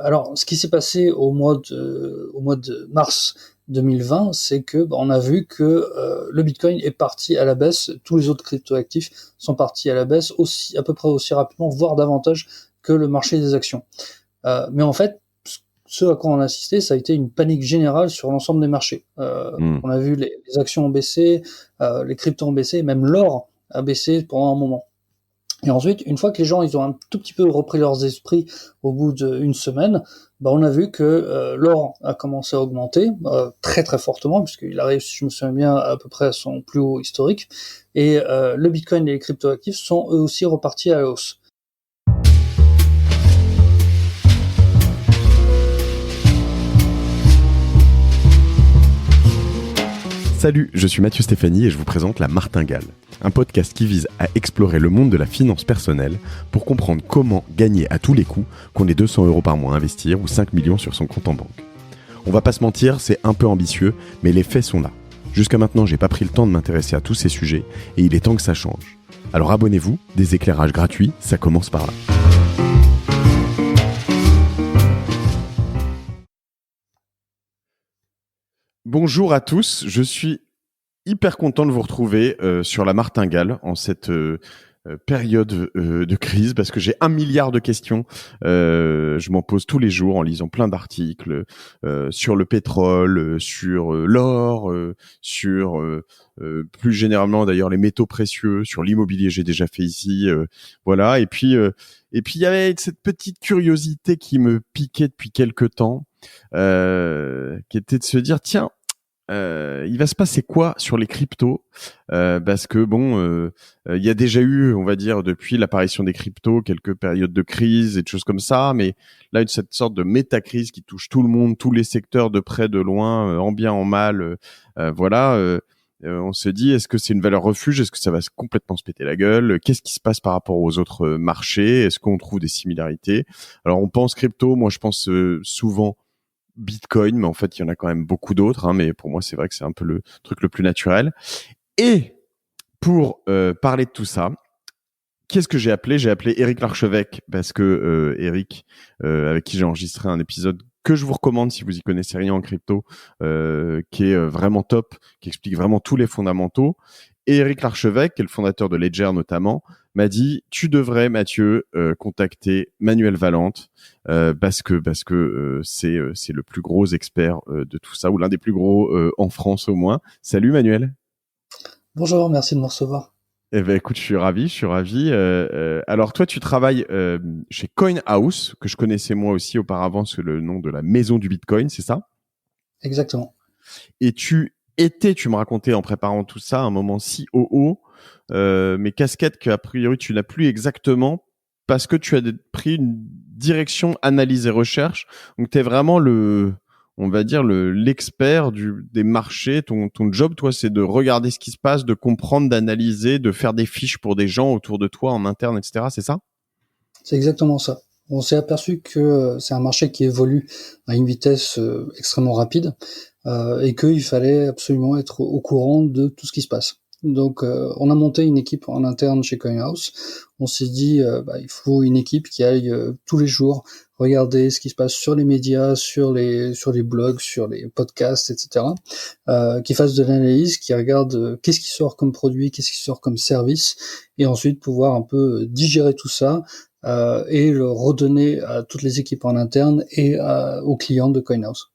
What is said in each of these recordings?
Alors, ce qui s'est passé au mois de mars 2020, c'est que on a vu que le Bitcoin est parti à la baisse, tous les autres cryptoactifs sont partis à la baisse aussi, à peu près aussi rapidement, voire davantage que le marché des actions. Mais en fait, ce à quoi on a assisté, ça a été une panique générale sur l'ensemble des marchés. On a vu les actions ont baissé, les cryptos ont baissé, même l'or a baissé pendant un moment. Et ensuite, une fois que les gens ils ont un tout petit peu repris leurs esprits au bout d'une semaine, on a vu que l'or a commencé à augmenter très très fortement, puisqu'il arrive, si je me souviens bien, à peu près à son plus haut historique. Et le Bitcoin et les cryptoactifs sont eux aussi repartis à la hausse. Salut, je suis Mathieu Stéphanie et je vous présente La Martingale, un podcast qui vise à explorer le monde de la finance personnelle pour comprendre comment gagner à tous les coups, qu'on ait 200 € par mois à investir ou 5 millions sur son compte en banque. On va pas se mentir, c'est un peu ambitieux, mais les faits sont là. Jusqu'à maintenant, j'ai pas pris le temps de m'intéresser à tous ces sujets et il est temps que ça change. Alors abonnez-vous, des éclairages gratuits, ça commence par là. Bonjour à tous, je suis hyper content de vous retrouver sur La Martingale en cette période de crise parce que j'ai 1 milliard de questions. Je m'en pose tous les jours en lisant plein d'articles sur le pétrole, sur l'or, sur plus généralement d'ailleurs les métaux précieux, sur l'immobilier, j'ai déjà fait ici. Voilà. Et puis il y avait cette petite curiosité qui me piquait depuis quelque temps, qui était de se dire tiens, il va se passer quoi sur les cryptos, parce que il y a déjà eu, on va dire, depuis l'apparition des cryptos, quelques périodes de crise et de choses comme ça, mais là cette sorte de méta-crise qui touche tout le monde, tous les secteurs de près de loin, en bien en mal, on se dit est-ce que c'est une valeur refuge, est-ce que ça va complètement se péter la gueule, qu'est-ce qui se passe par rapport aux autres marchés, est-ce qu'on trouve des similarités? Alors on pense crypto, moi je pense souvent Bitcoin, mais en fait, il y en a quand même beaucoup d'autres, mais pour moi, c'est vrai que c'est un peu le truc le plus naturel. Et pour parler de tout ça, qu'est-ce que j'ai appelé? J'ai appelé Éric Larchevêque parce que Éric, avec qui j'ai enregistré un épisode que je vous recommande si vous y connaissez rien en crypto, qui est vraiment top, qui explique vraiment tous les fondamentaux. Et Éric Larchevêque, qui est le fondateur de Ledger notamment, m'a dit tu devrais, Mathieu, contacter Manuel Valente parce que c'est le plus gros expert de tout ça, ou l'un des plus gros en France au moins. Salut Manuel. Bonjour, merci de me recevoir. Eh ben écoute, je suis ravi. Alors toi, tu travailles chez CoinHouse, que je connaissais moi aussi auparavant sous le nom de la maison du Bitcoin, c'est ça? Exactement. Et tu me racontais en préparant tout ça, un moment COO, mais casquette qu'a priori tu n'as plus exactement parce que tu as pris une direction analyse et recherche. Donc tu es vraiment l'expert des marchés. Ton job, toi, c'est de regarder ce qui se passe, de comprendre, d'analyser, de faire des fiches pour des gens autour de toi en interne, etc. C'est ça? C'est exactement ça. On s'est aperçu que c'est un marché qui évolue à une vitesse extrêmement rapide et qu'il fallait absolument être au courant de tout ce qui se passe. Donc on a monté une équipe en interne chez CoinHouse. On s'est dit il faut une équipe qui aille tous les jours regarder ce qui se passe sur les médias, sur les blogs, sur les podcasts, etc. Qui fasse de l'analyse, qui regarde qu'est-ce qui sort comme produit, qu'est-ce qui sort comme service, et ensuite pouvoir un peu digérer tout ça et le redonner à toutes les équipes en interne et aux clients de CoinHouse.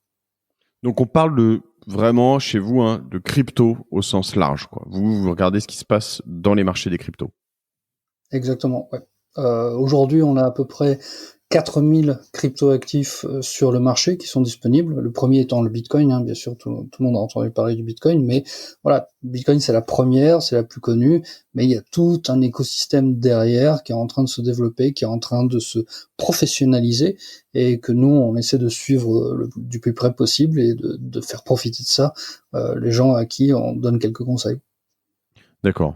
Donc on parle vraiment chez vous de crypto au sens large, quoi. Vous regardez ce qui se passe dans les marchés des cryptos. Exactement, ouais. Aujourd'hui, on a à peu près 4000 crypto-actifs sur le marché qui sont disponibles. Le premier étant le Bitcoin, bien sûr, tout le monde a entendu parler du Bitcoin, mais voilà, Bitcoin c'est la première, c'est la plus connue, mais il y a tout un écosystème derrière qui est en train de se développer, qui est en train de se professionnaliser, et que nous, on essaie de suivre du plus près possible et de faire profiter de ça les gens à qui on donne quelques conseils. D'accord.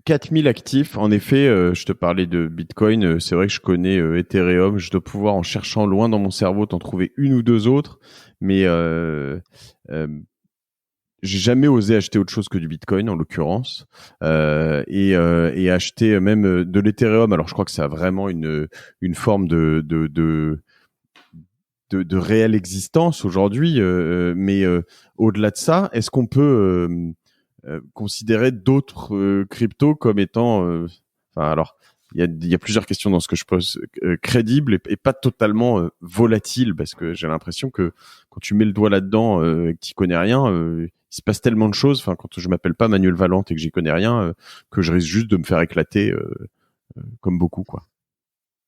4000 actifs, en effet, je te parlais de Bitcoin, c'est vrai que je connais Ethereum, je dois pouvoir, en cherchant loin dans mon cerveau, t'en trouver une ou deux autres, mais j'ai jamais osé acheter autre chose que du Bitcoin en l'occurrence, et acheter même de l'Ethereum. Alors je crois que ça a vraiment une forme de réelle existence aujourd'hui, mais au-delà de ça, est-ce qu'on peut considérer d'autres cryptos comme étant, enfin alors il y a plusieurs questions dans ce que je pose, crédibles et pas totalement volatiles, parce que j'ai l'impression que quand tu mets le doigt là-dedans et que tu connais rien, il se passe tellement de choses. Enfin, quand je m'appelle pas Manuel Valente et que j'y connais rien, que je risque juste de me faire éclater comme beaucoup, quoi.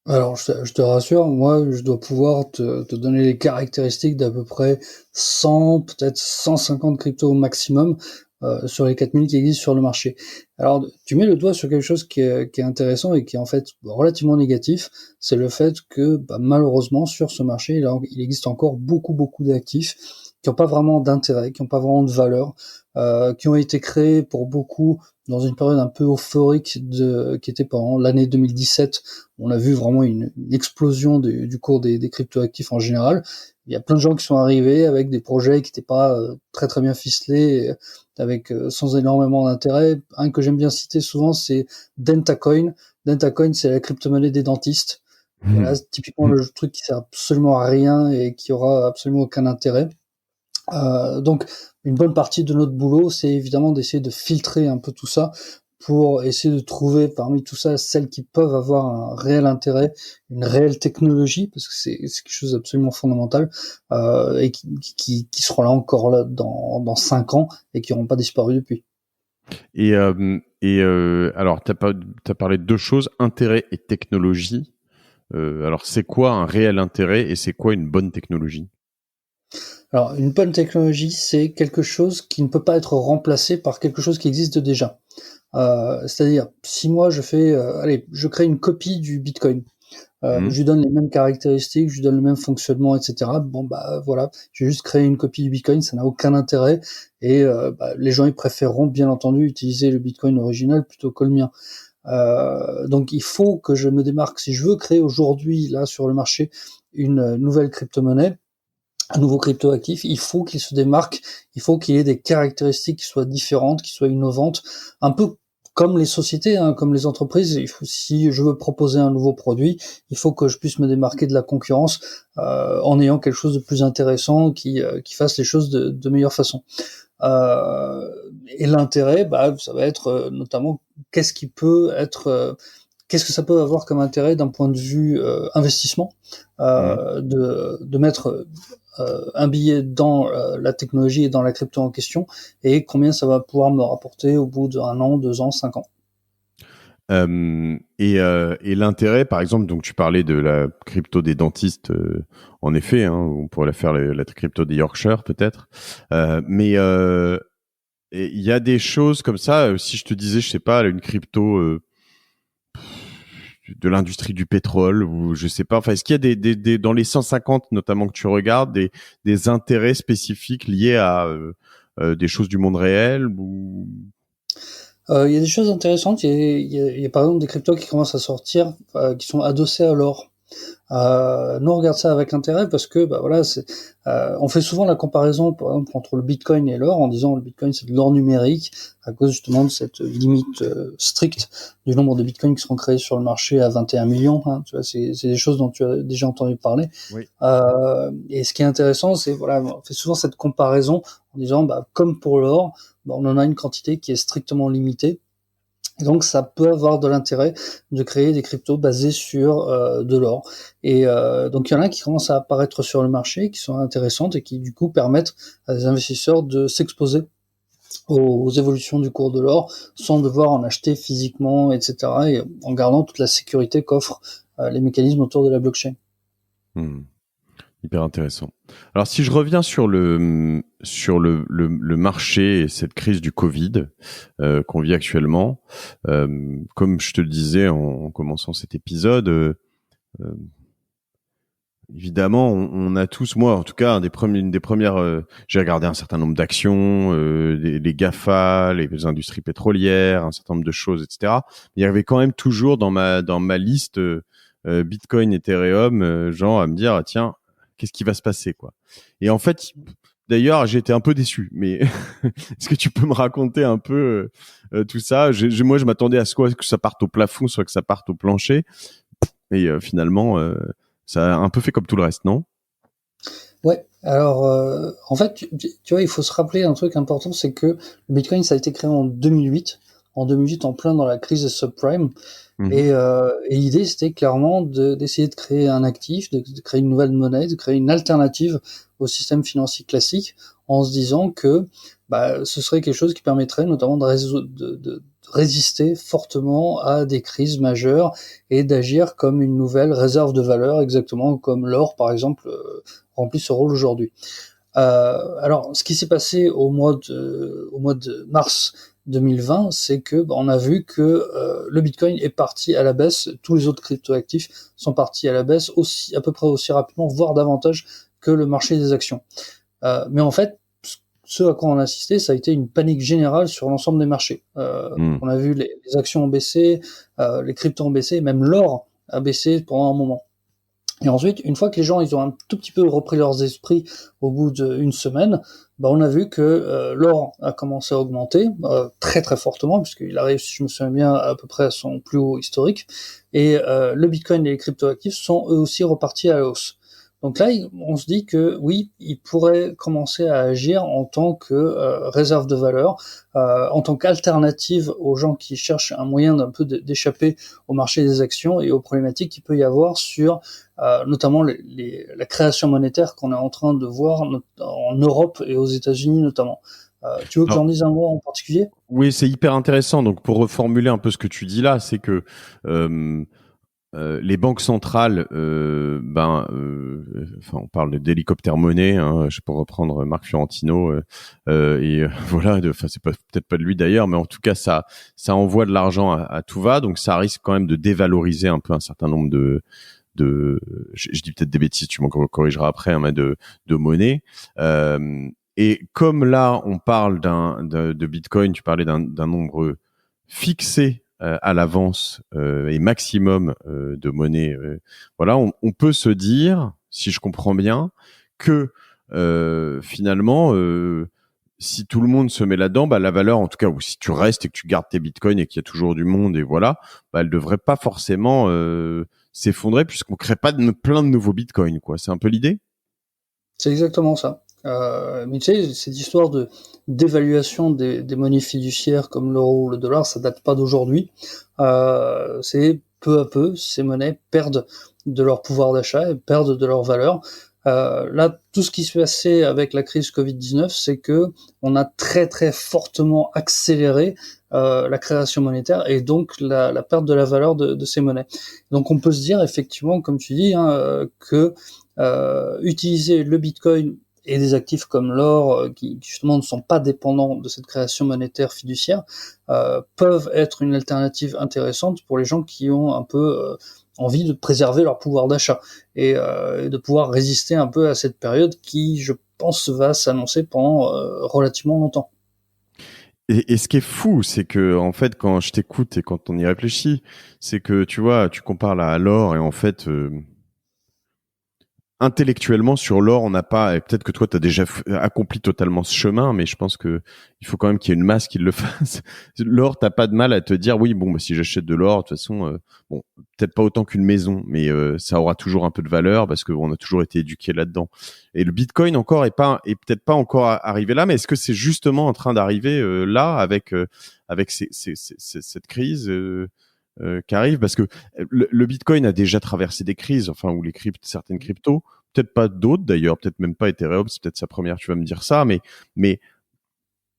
Alors, je te rassure, moi, je dois pouvoir te donner les caractéristiques d'à peu près 100, peut-être 150 cryptos au maximum sur les 4000 qui existent sur le marché. Alors, tu mets le doigt sur quelque chose qui est intéressant et qui est en fait relativement négatif, c'est le fait que malheureusement, sur ce marché, il existe encore beaucoup d'actifs qui n'ont pas vraiment d'intérêt, qui n'ont pas vraiment de valeur, qui ont été créés pour beaucoup dans une période un peu euphorique qui était pendant l'année 2017. On a vu vraiment une explosion du cours des cryptoactifs en général. Il y a plein de gens qui sont arrivés avec des projets qui n'étaient pas très bien ficelés, avec sans énormément d'intérêt. Un que j'aime bien citer souvent, c'est DentaCoin. DentaCoin, c'est la crypto-monnaie des dentistes. Voilà, c'est typiquement le truc qui sert absolument à rien et qui aura absolument aucun intérêt. Donc, une bonne partie de notre boulot, c'est évidemment d'essayer de filtrer un peu tout ça pour essayer de trouver parmi tout ça celles qui peuvent avoir un réel intérêt, une réelle technologie, parce que c'est quelque chose d'absolument fondamental, et qui seront là encore là dans 5 ans et qui n'auront pas disparu depuis. Alors, t'as parlé de deux choses, intérêt et technologie. Alors, c'est quoi un réel intérêt et c'est quoi une bonne technologie? Alors, une bonne technologie, c'est quelque chose qui ne peut pas être remplacé par quelque chose qui existe déjà. C'est-à-dire, si moi je crée une copie du Bitcoin, je lui donne les mêmes caractéristiques, je lui donne le même fonctionnement, etc. Bon voilà, j'ai juste créé une copie du Bitcoin, ça n'a aucun intérêt, et les gens ils préféreront bien entendu utiliser le Bitcoin original plutôt que le mien. Donc il faut que je me démarque. Si je veux créer aujourd'hui là sur le marché une nouvelle crypto-monnaie, un nouveau crypto-actif, il faut qu'il se démarque, il faut qu'il ait des caractéristiques qui soient différentes, qui soient innovantes, un peu comme les sociétés, hein, comme les entreprises. Si je veux proposer un nouveau produit, il faut que je puisse me démarquer de la concurrence en ayant quelque chose de plus intéressant qui fasse les choses de meilleure façon. Et l'intérêt, ça va être notamment qu'est-ce qui peut être qu'est-ce que ça peut avoir comme intérêt d'un point de vue investissement, de mettre un billet dans la technologie et dans la crypto en question, et combien ça va pouvoir me rapporter au bout d'un an, 2 ans, 5 ans. Et l'intérêt, par exemple, donc tu parlais de la crypto des dentistes, en effet, hein, on pourrait la faire la crypto des Yorkshire peut-être, mais il y a des choses comme ça. Si je te disais, je sais pas, une crypto de l'industrie du pétrole, ou je sais pas, enfin, est-ce qu'il y a des dans les 150 notamment que tu regardes, des intérêts spécifiques liés à des choses du monde réel, ou... Il y a des choses intéressantes. Il y a par exemple des cryptos qui commencent à sortir, qui sont adossés à l'or. Nous on regarde ça avec intérêt parce que voilà, on fait souvent la comparaison par exemple entre le Bitcoin et l'or en disant le Bitcoin c'est de l'or numérique à cause justement de cette limite stricte du nombre de Bitcoins qui seront créés sur le marché à 21 millions. Hein, tu vois, c'est des choses dont tu as déjà entendu parler. Oui. Et ce qui est intéressant, c'est voilà, on fait souvent cette comparaison en disant comme pour l'or, on en a une quantité qui est strictement limitée. Et donc, ça peut avoir de l'intérêt de créer des cryptos basés sur de l'or. Et donc, il y en a qui commencent à apparaître sur le marché, qui sont intéressantes et qui, du coup, permettent à des investisseurs de s'exposer aux évolutions du cours de l'or sans devoir en acheter physiquement, etc. et en gardant toute la sécurité qu'offrent les mécanismes autour de la blockchain. Hyper intéressant. Alors, si je reviens sur le marché et cette crise du Covid qu'on vit actuellement, comme je te le disais en commençant cet épisode, évidemment, on a tous, moi en tout cas, une des premières, j'ai regardé un certain nombre d'actions, les GAFA, les industries pétrolières, un certain nombre de choses, etc. Mais il y avait quand même toujours dans ma liste Bitcoin, Ethereum, genre à me dire tiens, qu'est-ce qui va se passer, quoi. Et en fait, D'ailleurs, j'ai été un peu déçu, mais est-ce que tu peux me raconter un peu tout ça? Moi, je m'attendais à soit que ça parte au plafond, soit que ça parte au plancher, et finalement, ça a un peu fait comme tout le reste, non? Ouais. Alors, en fait, tu vois, il faut se rappeler un truc important, c'est que le Bitcoin, ça a été créé en 2008. En 2008, en plein dans la crise des subprimes. Mhm. Et l'idée, c'était clairement d'essayer de créer un actif, de créer une nouvelle monnaie, de créer une alternative au système financier classique, en se disant que ce serait quelque chose qui permettrait notamment de résister fortement à des crises majeures et d'agir comme une nouvelle réserve de valeur, exactement comme l'or, par exemple, remplit ce rôle aujourd'hui. Alors, ce qui s'est passé au mois de mars 2020, c'est que on a vu que le Bitcoin est parti à la baisse, tous les autres cryptoactifs sont partis à la baisse aussi, à peu près aussi rapidement, voire davantage que le marché des actions. Mais en fait, ce à quoi on a assisté, ça a été une panique générale sur l'ensemble des marchés. Mhm. On a vu les actions ont baissé, les cryptos ont baissé, même l'or a baissé pendant un moment. Et ensuite, une fois que les gens ils ont un tout petit peu repris leurs esprits au bout d'une semaine, on a vu que l'or a commencé à augmenter très très fortement, puisqu'il arrive, si je me souviens bien, à peu près à son plus haut historique, et le Bitcoin et les cryptoactifs sont eux aussi repartis à la hausse. Donc là, on se dit que oui, ils pourraient commencer à agir en tant que réserve de valeur, en tant qu'alternative aux gens qui cherchent un moyen d'un peu d'échapper au marché des actions et aux problématiques qu'il peut y avoir sur notamment la création monétaire qu'on est en train de voir en Europe et aux États-Unis notamment. Tu veux que Alors, j'en dise un mot en particulier? oui, c'est hyper intéressant. Donc, pour reformuler un peu ce que tu dis là, c'est que les banques centrales, enfin, on parle d'hélicoptère monnaie, hein, je peux reprendre Marc Fiorentino, voilà, enfin, c'est peut-être pas de lui d'ailleurs, mais en tout cas, ça envoie de l'argent à tout va, donc ça risque quand même de dévaloriser un peu un certain nombre je dis peut-être des bêtises, tu m'en corrigeras après, hein, mais de monnaie. Et comme là, on parle de Bitcoin, tu parlais d'un nombre fixé à l'avance et maximum de monnaie. Voilà, on peut se dire, si je comprends bien, que finalement, si tout le monde se met là-dedans, la valeur, en tout cas, ou si tu restes et que tu gardes tes bitcoins et qu'il y a toujours du monde et voilà, elle devrait pas forcément s'effondrer puisqu'on crée pas plein de nouveaux bitcoins, quoi. C'est un peu l'idée. C'est exactement ça. Mais tu sais, cette histoire de d'évaluation des monnaies fiduciaires comme l'euro ou le dollar, ça date pas d'aujourd'hui. C'est peu à peu, ces monnaies perdent de leur pouvoir d'achat et perdent de leur valeur. Là, tout ce qui se passait avec la crise Covid-19, c'est que on a très très fortement accéléré la création monétaire et donc la perte de la valeur de ces monnaies. Donc on peut se dire effectivement, comme tu dis, que utiliser le Bitcoin et des actifs comme l'or, qui justement ne sont pas dépendants de cette création monétaire fiduciaire, peuvent être une alternative intéressante pour les gens qui ont un peu envie de préserver leur pouvoir d'achat et de pouvoir résister un peu à cette période qui, je pense, va s'annoncer pendant relativement longtemps. Et ce qui est fou, c'est que en fait, quand je t'écoute et quand on y réfléchit, c'est que tu vois, tu compares là à l'or et en fait, intellectuellement sur l'or, on n'a pas, et peut-être que toi tu as déjà accompli totalement ce chemin, mais je pense que il faut quand même qu'il y ait une masse qui le fasse. L'or, t'as pas de mal à te dire oui, bon, si j'achète de l'or, de toute façon, bon, peut-être pas autant qu'une maison, mais ça aura toujours un peu de valeur parce qu'on a toujours été éduqué là-dedans. Et le Bitcoin encore est peut-être pas encore arrivé là, mais est-ce que c'est justement en train d'arriver là avec cette crise qui arrive, parce que le Bitcoin a déjà traversé des crises, enfin, ou certaines cryptos, peut-être pas d'autres d'ailleurs, peut-être même pas Ethereum, c'est peut-être sa première, tu vas me dire ça, mais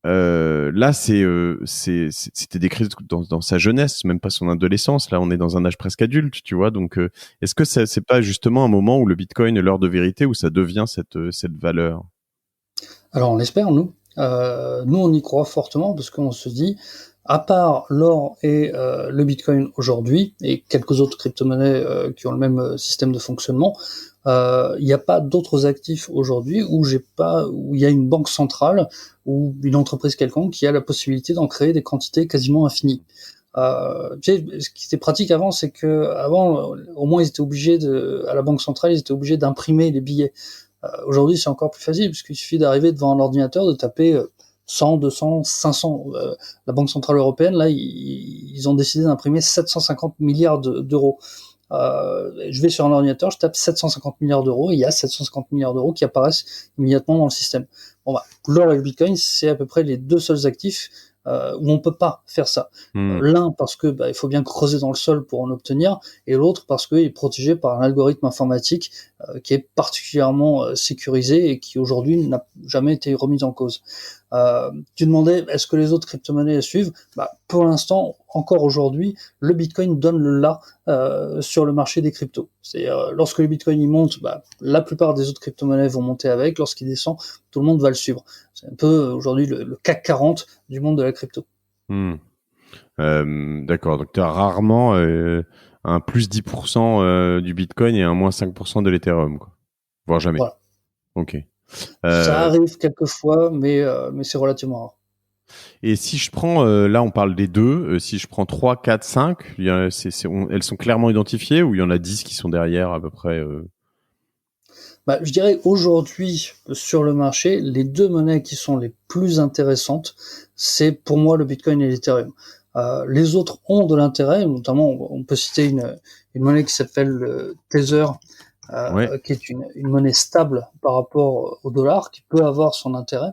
là, c'était des crises dans sa jeunesse, même pas son adolescence. Là, on est dans un âge presque adulte, tu vois. Donc, est-ce que c'est pas justement un moment où le Bitcoin est l'heure de vérité, où ça devient cette valeur? Alors on l'espère, nous. Nous, on y croit fortement parce qu'on se dit, à part l'or et le Bitcoin aujourd'hui, et quelques autres crypto-monnaies qui ont le même système de fonctionnement, il n'y a pas d'autres actifs aujourd'hui où il y a une banque centrale ou une entreprise quelconque qui a la possibilité d'en créer des quantités quasiment infinies. Tu sais, ce qui était pratique avant, c'est que avant, au moins, ils étaient obligés à la banque centrale, ils étaient obligés d'imprimer les billets. Aujourd'hui, c'est encore plus facile puisqu'il suffit d'arriver devant un ordinateur, de taper 100, 200, 500. La Banque Centrale Européenne, là, ils ont décidé d'imprimer 750 milliards d'euros. Je vais sur un ordinateur, je tape 750 milliards d'euros, et il y a 750 milliards d'euros qui apparaissent immédiatement dans le système. Bon, bah, l'or et le Bitcoin, c'est à peu près les deux seuls actifs où on peut pas faire ça. L'un parce que il faut bien creuser dans le sol pour en obtenir, et l'autre parce qu'il est protégé par un algorithme informatique qui est particulièrement sécurisé et qui aujourd'hui n'a jamais été remis en cause. Tu demandais est-ce que les autres crypto-monnaies suivent? Pour l'instant, encore aujourd'hui, le Bitcoin donne le là sur le marché des cryptos. C'est-à-dire, lorsque le Bitcoin il monte, la plupart des autres crypto-monnaies vont monter avec. Lorsqu'il descend, tout le monde va le suivre. C'est un peu aujourd'hui le CAC 40 du monde de la crypto. D'accord, donc tu as rarement un plus 10% du Bitcoin et un moins 5% de l'Ethereum, quoi. Voire jamais. Voilà. Ok. Ça arrive quelquefois, mais c'est relativement rare. Et si je prends, là on parle des deux, si je prends 3, 4, 5, elles sont clairement identifiées ou il y en a 10 qui sont derrière à peu près Je dirais aujourd'hui sur le marché, les deux monnaies qui sont les plus intéressantes, c'est pour moi le Bitcoin et l'Ethereum. Les autres ont de l'intérêt, notamment on peut citer une monnaie qui s'appelle le Tether, qui est une monnaie stable par rapport au dollar, qui peut avoir son intérêt.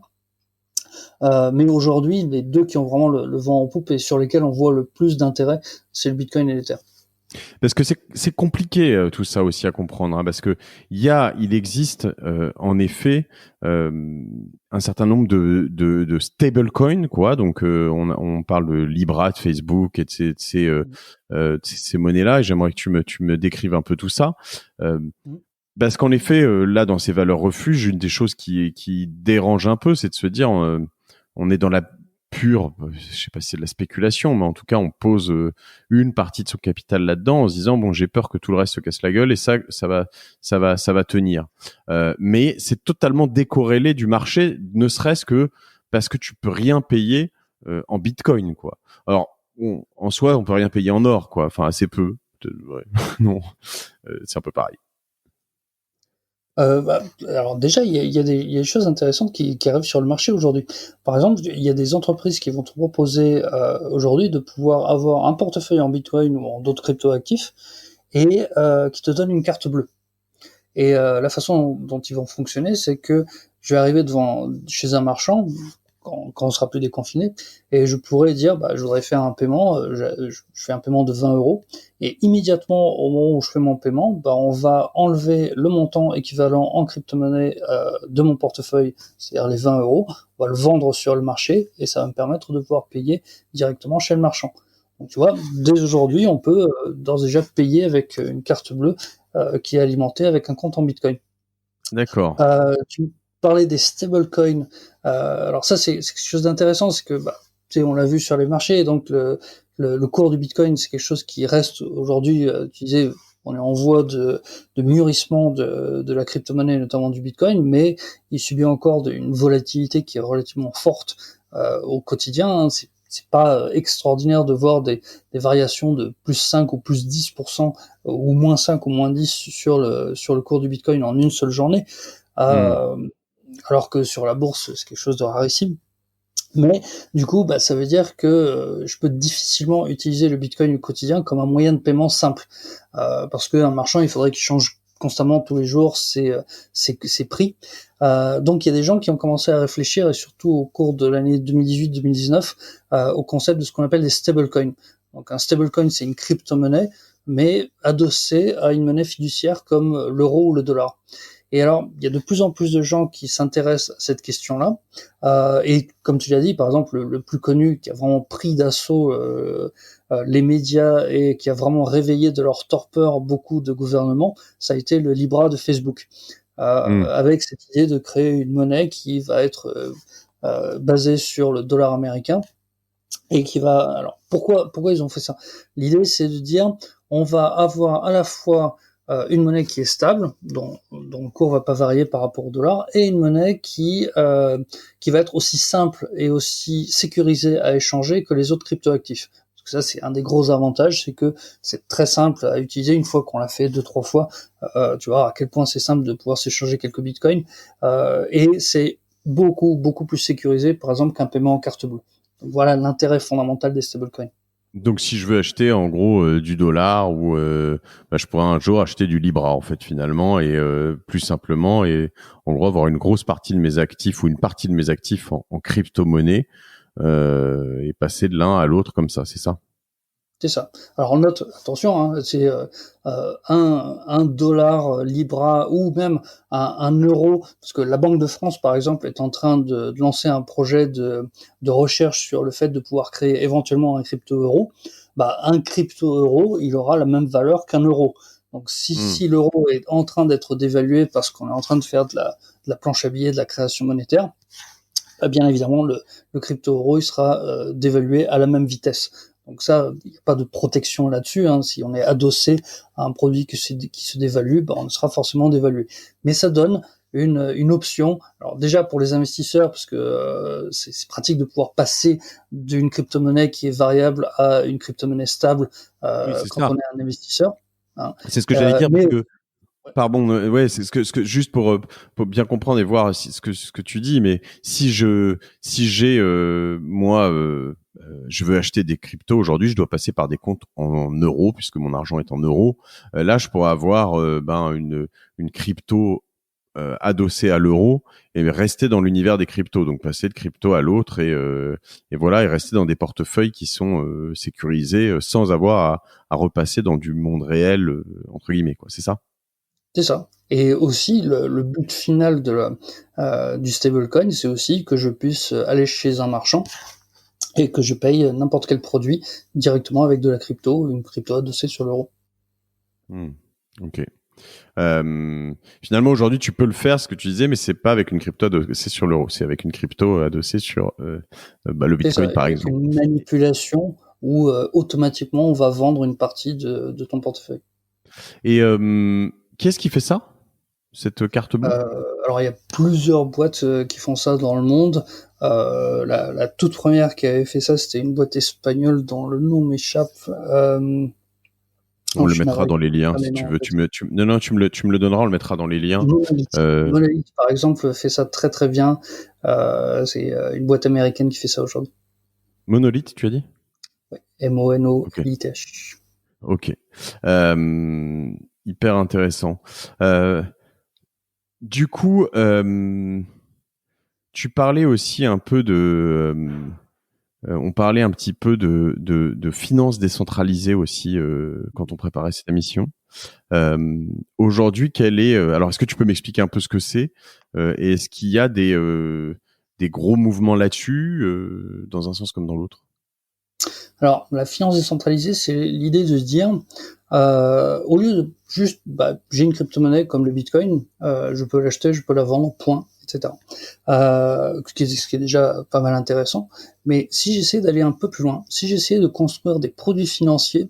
Mais aujourd'hui, les deux qui ont vraiment le vent en poupe et sur lesquels on voit le plus d'intérêt, c'est le Bitcoin et l'Ether. Parce que c'est compliqué tout ça aussi à comprendre, hein, parce que il existe en effet un certain nombre de stablecoins, quoi. Donc on parle de Libra, de Facebook et de ces monnaies-là. Et j'aimerais que tu me décrives un peu tout ça. Parce qu'en effet, là, dans ces valeurs refuges, une des choses qui dérange un peu, c'est de se dire, on est dans la pure, je sais pas si c'est de la spéculation, mais en tout cas, on pose une partie de son capital là-dedans en se disant, bon, j'ai peur que tout le reste se casse la gueule et ça va tenir. Mais c'est totalement décorrélé du marché, ne serait-ce que parce que tu peux rien payer en Bitcoin, quoi. Alors, en soi, on peut rien payer en or, quoi. Enfin, assez peu. Ouais. Non, c'est un peu pareil. Alors déjà, il y a des choses intéressantes qui arrivent sur le marché aujourd'hui. Par exemple, il y a des entreprises qui vont te proposer aujourd'hui de pouvoir avoir un portefeuille en Bitcoin ou en d'autres crypto-actifs et qui te donnent une carte bleue. Et la façon dont ils vont fonctionner, c'est que je vais arriver chez un marchand quand on sera plus déconfiné, et je pourrais dire, je voudrais faire un paiement, je fais un paiement de 20 euros, et immédiatement au moment où je fais mon paiement, on va enlever le montant équivalent en crypto-monnaie de mon portefeuille, c'est-à-dire les 20 euros, on va le vendre sur le marché, et ça va me permettre de pouvoir payer directement chez le marchand. Donc tu vois, dès aujourd'hui, on peut d'ores et déjà payer avec une carte bleue qui est alimentée avec un compte en Bitcoin. D'accord. Tu parlais des stablecoins. Alors ça, c'est quelque chose d'intéressant, c'est que on l'a vu sur les marchés, donc le cours du Bitcoin, c'est quelque chose qui reste aujourd'hui, tu disais, on est en voie de mûrissement de la crypto-monnaie, notamment du Bitcoin, mais il subit encore une volatilité qui est relativement forte au quotidien. Hein. C'est pas extraordinaire de voir des variations de plus 5 ou plus 10% ou moins 5 ou moins 10 sur le cours du Bitcoin en une seule journée. Alors que sur la bourse, c'est quelque chose de rarissime. Mais du coup, ça veut dire que je peux difficilement utiliser le Bitcoin au quotidien comme un moyen de paiement simple. Parce qu'un marchand, il faudrait qu'il change constamment tous les jours ses prix. Donc il y a des gens qui ont commencé à réfléchir, et surtout au cours de l'année 2018-2019, au concept de ce qu'on appelle des stablecoins. Donc un stablecoin, c'est une crypto-monnaie, mais adossée à une monnaie fiduciaire comme l'euro ou le dollar. Et alors, il y a de plus en plus de gens qui s'intéressent à cette question-là. Et comme tu l'as dit, par exemple, le plus connu qui a vraiment pris d'assaut les médias et qui a vraiment réveillé de leur torpeur beaucoup de gouvernements, ça a été le Libra de Facebook. Avec cette idée de créer une monnaie qui va être basée sur le dollar américain et qui va... Alors, pourquoi ils ont fait ça? L'idée, c'est de dire, on va avoir à la fois une monnaie qui est stable, dont le cours va pas varier par rapport au dollar, et une monnaie qui va être aussi simple et aussi sécurisée à échanger que les autres cryptoactifs. Parce ça, c'est un des gros avantages, c'est que c'est très simple à utiliser une fois qu'on l'a fait 2-3 fois. Tu vois à quel point c'est simple de pouvoir s'échanger quelques bitcoins, et c'est beaucoup plus sécurisé, par exemple, qu'un paiement en carte bleue. Donc voilà l'intérêt fondamental des stablecoins. Donc, si je veux acheter en gros du dollar ou je pourrais un jour acheter du Libra en fait finalement et plus simplement et en gros avoir une grosse partie de mes actifs ou une partie de mes actifs en crypto-monnaie et passer de l'un à l'autre comme ça, c'est ça? C'est ça. Alors note, attention, hein, c'est un dollar Libra ou même un euro, parce que la Banque de France, par exemple, est en train de lancer un projet de recherche sur le fait de pouvoir créer éventuellement un crypto-euro. Bah, un crypto-euro, il aura la même valeur qu'un euro. Donc si l'euro est en train d'être dévalué parce qu'on est en train de faire de la planche à billets, de la création monétaire, bien évidemment, le crypto-euro il sera dévalué à la même vitesse. Donc ça, il n'y a pas de protection là-dessus. Hein. Si on est adossé à un produit qui se dévalue, ben, on sera forcément dévalué. Mais ça donne une option. Alors déjà pour les investisseurs, parce que c'est pratique de pouvoir passer d'une crypto-monnaie qui est variable à une crypto-monnaie stable Oui, c'est quand ça. on est un investisseur. Hein. C'est ce que j'allais dire parce Mais que pardon, ouais, c'est ce que juste pour bien comprendre et voir ce que tu dis, mais si j'ai moi je veux acheter des cryptos aujourd'hui, je dois passer par des comptes en euros puisque mon argent est en euros. Là, je pourrais avoir une crypto adossée à l'euro et rester dans l'univers des cryptos, donc passer de crypto à l'autre et voilà et rester dans des portefeuilles qui sont sécurisés sans avoir à repasser dans du monde réel entre guillemets quoi. C'est ça? c'est ça. Et aussi, le but final du stablecoin, c'est aussi que je puisse aller chez un marchand et que je paye n'importe quel produit directement avec de la crypto, une crypto adossée sur l'euro. Ok. Finalement, aujourd'hui, tu peux le faire, ce que tu disais, mais c'est pas avec une crypto adossée sur l'euro, c'est avec une crypto adossée sur le C'est ça, Bitcoin, par avec exemple. une manipulation où automatiquement on va vendre une partie de ton portefeuille. Et qui est-ce qui fait ça, cette carte bleue? Alors il y a plusieurs boîtes qui font ça dans le monde. La toute première qui avait fait ça, c'était une boîte espagnole dont le nom m'échappe. On Je le suis mettra navré, dans les liens pas mes si tu noms en veux. tête. Non, tu me le donneras, on le mettra dans les liens. Monolith. Euh, Monolith, par exemple, fait ça très bien. C'est une boîte américaine qui fait ça aujourd'hui. Monolith, tu as dit? Ouais. Ok, Monolith. ok. Hyper intéressant. Du coup, tu parlais aussi un peu on parlait un petit peu de finances décentralisées aussi quand on préparait cette émission. Aujourd'hui, alors, est-ce que tu peux m'expliquer un peu ce que c'est et est-ce qu'il y a des gros mouvements là-dessus, dans un sens comme dans l'autre? Alors, la finance décentralisée, c'est l'idée de se dire, au lieu de juste, j'ai une crypto-monnaie comme le Bitcoin, je peux l'acheter, je peux la vendre, point, etc. Ce qui est déjà pas mal intéressant. Mais si j'essaie d'aller un peu plus loin, si j'essaie de construire des produits financiers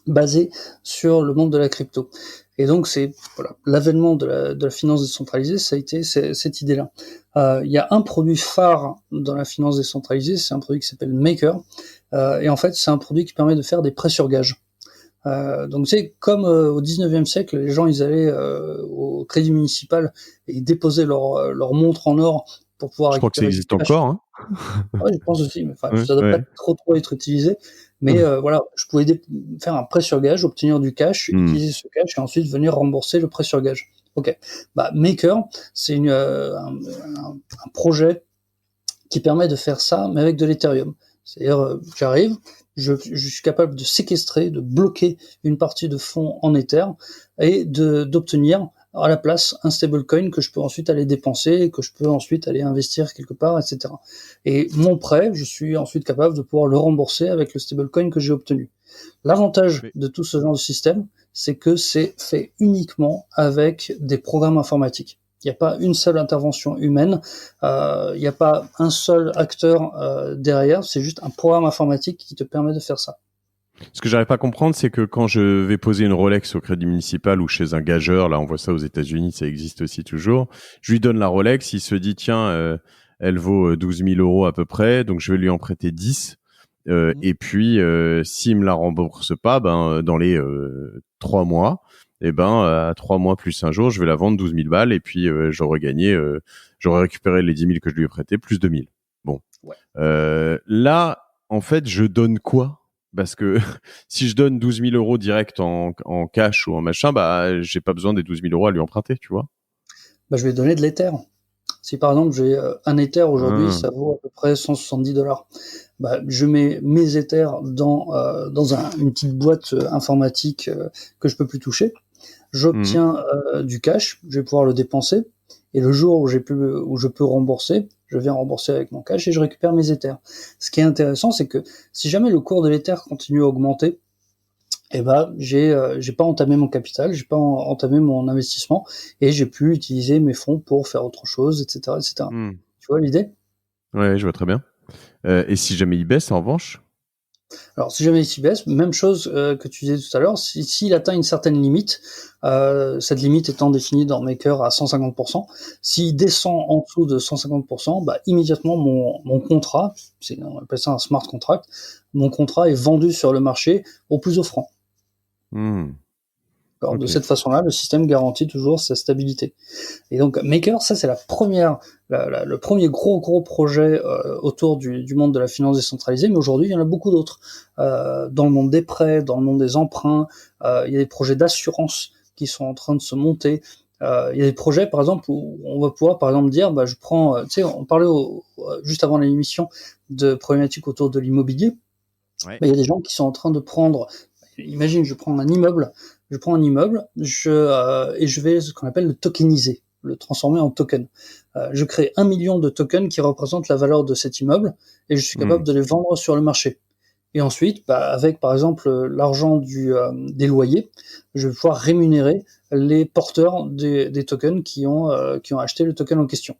basés sur le monde de la crypto. Et donc c'est l'avènement de la finance décentralisée, ça a été cette idée-là. Il y a un produit phare dans la finance décentralisée, c'est un produit qui s'appelle Maker, et en fait c'est un produit qui permet de faire des prêts sur gage. Donc c'est comme au 19e siècle, les gens ils allaient au crédit municipal et ils déposaient leur montre en or pour pouvoir Je crois que ça récupérer du existe cash. encore, hein. Ouais, je pense aussi, mais enfin, Ouais, ça doit pas ouais. trop être utilisé. Mais voilà, je pouvais faire un prêt sur gage, obtenir du cash, Hmm. utiliser ce cash et ensuite venir rembourser le prêt sur gage. Ok. Maker, c'est un projet qui permet de faire ça, mais avec de l'Ethereum. C'est-à-dire, j'arrive, je suis capable de séquestrer, de bloquer une partie de fonds en Ether et d'obtenir à la place un stablecoin que je peux ensuite aller dépenser, que je peux ensuite aller investir quelque part, etc. Et mon prêt, je suis ensuite capable de pouvoir le rembourser avec le stablecoin que j'ai obtenu. L'avantage Mais de tout ce genre de système, c'est que c'est fait uniquement avec des programmes informatiques. Il n'y a pas une seule intervention humaine, il n'y a pas un seul acteur derrière, c'est juste un programme informatique qui te permet de faire ça. ce que j'arrive pas à comprendre, c'est que quand je vais poser une Rolex au crédit municipal ou chez un gageur, là on voit ça aux États-Unis, ça existe aussi toujours, je lui donne la Rolex, il se dit tiens, elle vaut 12 000 € à peu près, donc je vais lui en prêter 10. Et puis, s'il me la rembourse pas, ben dans les 3 mois, et ben à 3 mois plus un jour, je vais la vendre 12 000 balles et puis j'aurais gagné, j'aurais récupéré les 10 000 que je lui ai prêté plus 2 000. Bon, Ouais. là, en fait, je donne quoi? Parce que si je donne 12 000 euros direct en cash ou en machin, bah j'ai pas besoin des 12 000 euros à lui emprunter, tu vois. Bah, je vais donner de l'Ether. Si par exemple j'ai un Ether aujourd'hui, Ah. ça vaut à peu près 170 $. Bah, je mets mes Ethers dans une petite boîte informatique que je peux plus toucher. Mhm. J'obtiens du cash, je vais pouvoir le dépenser. Et le jour où je peux rembourser, je viens rembourser avec mon cash et je récupère mes Ethers. Ce qui est intéressant, c'est que si jamais le cours de l'Ether continue à augmenter, eh ben j'ai pas entamé mon capital, j'ai pas entamé mon investissement et j'ai pu utiliser mes fonds pour faire autre chose, etc., etc. Mhm. Tu vois l'idée? Ouais, je vois très bien. Et si jamais il baisse, en revanche? Alors si jamais il baisse, même chose que tu disais tout à l'heure, s'il atteint une certaine limite, cette limite étant définie dans Maker à 150%, s'il descend en dessous de 150%, bah immédiatement mon contrat, on appelle ça un smart contract, mon contrat est vendu sur le marché au plus offrant. Mhm. Alors, de Ok. cette façon-là, le système garantit toujours sa stabilité. Et donc Maker, ça c'est le premier gros projet autour du monde de la finance décentralisée, mais aujourd'hui il y en a beaucoup d'autres. Dans le monde des prêts, dans le monde des emprunts, il y a des projets d'assurance qui sont en train de se monter. Il y a des projets par exemple où on va pouvoir par exemple dire, bah, je prends, tu sais, on parlait juste avant l'émission de problématiques autour de l'immobilier. Ouais. Bah, il y a des gens qui sont en train de prendre, imagine, je prends un immeuble, et je vais ce qu'on appelle le tokeniser, le transformer en token. Je crée 1 million de tokens qui représentent la valeur de cet immeuble et je suis capable Mhm. de les vendre sur le marché. Et ensuite, bah, avec par exemple l'argent des loyers, je vais pouvoir rémunérer les porteurs des tokens qui ont acheté le token en question.